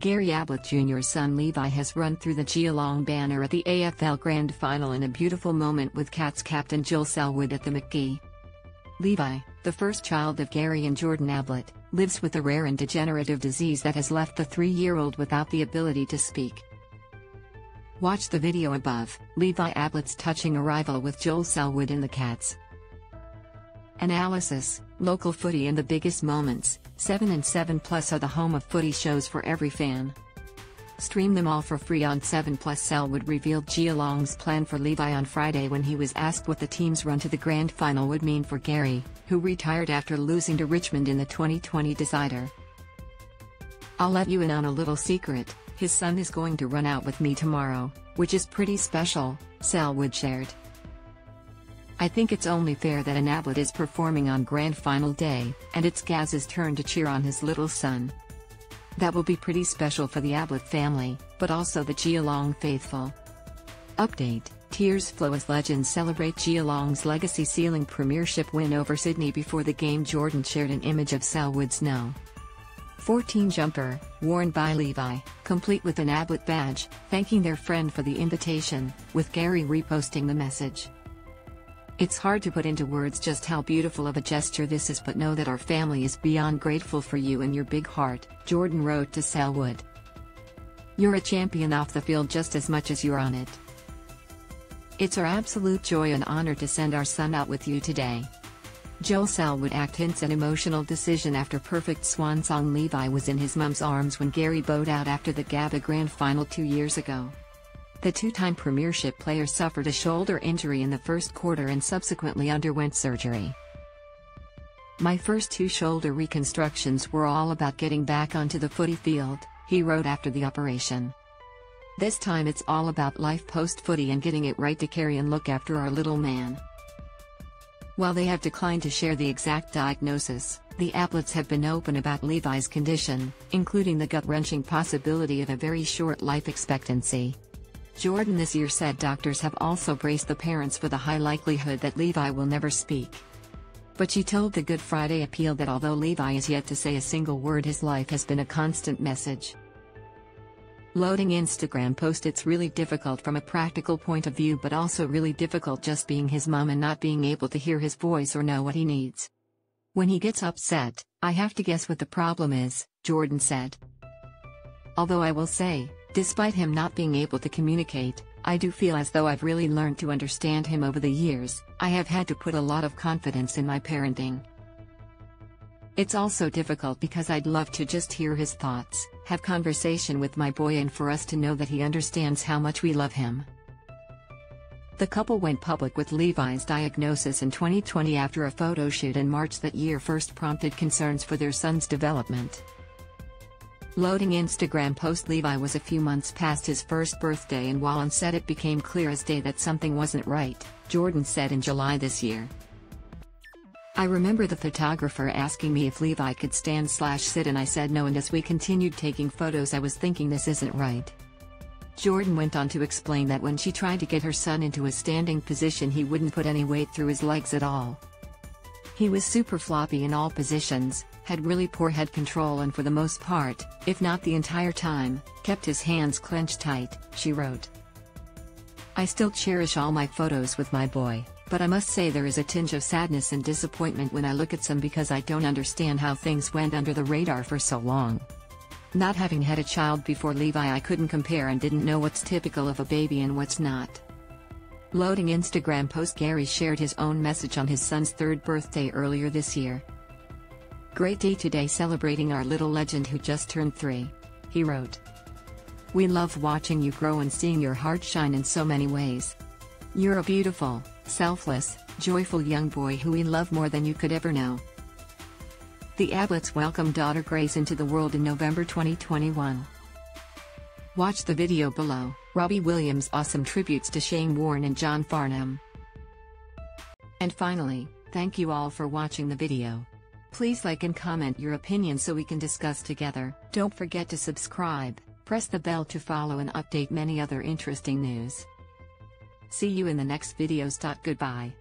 Gary Ablett Jr.'s son Levi has run through the Geelong banner at the AFL Grand Final in a beautiful moment with Cats captain Joel Selwood at the MCG. Levi, the first child of Gary and Jordan Ablett, lives with a rare and degenerative disease that has left the 3-year-old without the ability to speak. Watch the video above. Levi Ablett's touching arrival with Joel Selwood in the Cats. Analysis, local footy and the biggest moments. 7 and 7plus are the home of footy shows for every fan. Stream them all for free on 7plus. Selwood revealed Geelong's plan for Levi on Friday when he was asked what the team's run to the grand final would mean for Gary, who retired after losing to Richmond in the 2020 decider. "I'll let you in on a little secret, his son is going to run out with me tomorrow, which is pretty special," Selwood shared. "I think it's only fair that an Ablett is performing on grand final day, and it's Gaz's turn to cheer on his little son. That will be pretty special for the Ablett family, but also the Geelong faithful." Update: tears flow as legends celebrate Geelong's legacy ceiling premiership win over Sydney. Before the game, Jordan shared an image of Selwood's No. 14 jumper, worn by Levi, complete with an Ablett badge, thanking their friend for the invitation, with Gary reposting the message. "It's hard to put into words just how beautiful of a gesture this is, but know that our family is beyond grateful for you and your big heart," Jordan wrote to Selwood. "You're a champion off the field just as much as you're on it. It's our absolute joy and honor to send our son out with you today." Joel Selwood hints at emotional decision after perfect swan song. Levi was in his mum's arms when Gary bowed out after the AFL Grand Final 2 years ago. The two-time premiership player suffered a shoulder injury in the first quarter and subsequently underwent surgery. "My first 2 shoulder reconstructions were all about getting back onto the footy field," he wrote after the operation. "This time it's all about life post-footy and getting it right to carry and look after our little man." While they have declined to share the exact diagnosis, the Abletts have been open about Levi's condition, including the gut-wrenching possibility of a very short life expectancy. Jordan this year said doctors have also braced the parents for the high likelihood that Levi will never speak. But she told the Good Friday Appeal that although Levi is yet to say a single word, his life has been a constant message. Loading Instagram post: "It's really difficult from a practical point of view, but also really difficult just being his mom and not being able to hear his voice or know what he needs. When he gets upset, I have to guess what the problem is," Jordan said. "Although I will say, despite him not being able to communicate, I do feel as though I've really learned to understand him over the years. I have had to put a lot of confidence in my parenting. It's also difficult because I'd love to just hear his thoughts, have conversation with my boy, and for us to know that he understands how much we love him." The couple went public with Levi's diagnosis in 2020 after a photo shoot in March that year first prompted concerns for their son's development. Loading Instagram post: "Levi was a few months past his first birthday, and while on set it became clear as day that something wasn't right," Jordan said in July this year. "I remember the photographer asking me if Levi could stand/sit, and I said no, and as we continued taking photos I was thinking this isn't right." Jordan went on to explain that when she tried to get her son into a standing position, he wouldn't put any weight through his legs at all. "He was super floppy in all positions, had really poor head control, and for the most part, if not the entire time, kept his hands clenched tight," she wrote. "I still cherish all my photos with my boy, but I must say there is a tinge of sadness and disappointment when I look at some because I don't understand how things went under the radar for so long. Not having had a child before Levi, I couldn't compare and didn't know what's typical of a baby and what's not." Loading Instagram post: Gary shared his own message on his son's 3rd birthday earlier this year. "Great day today, celebrating our little legend who just turned 3. He wrote. "We love watching you grow and seeing your heart shine in so many ways. You're a beautiful, selfless, joyful young boy who we love more than you could ever know." The Abletts welcomed daughter Grace into the world in November 2021. Watch the video below. Robbie Williams' awesome tributes to Shane Warne and John Farnham. And finally, thank you all for watching the video. Please like and comment your opinion so we can discuss together. Don't forget to subscribe, press the bell to follow and update many other interesting news. See you in the next videos. Goodbye.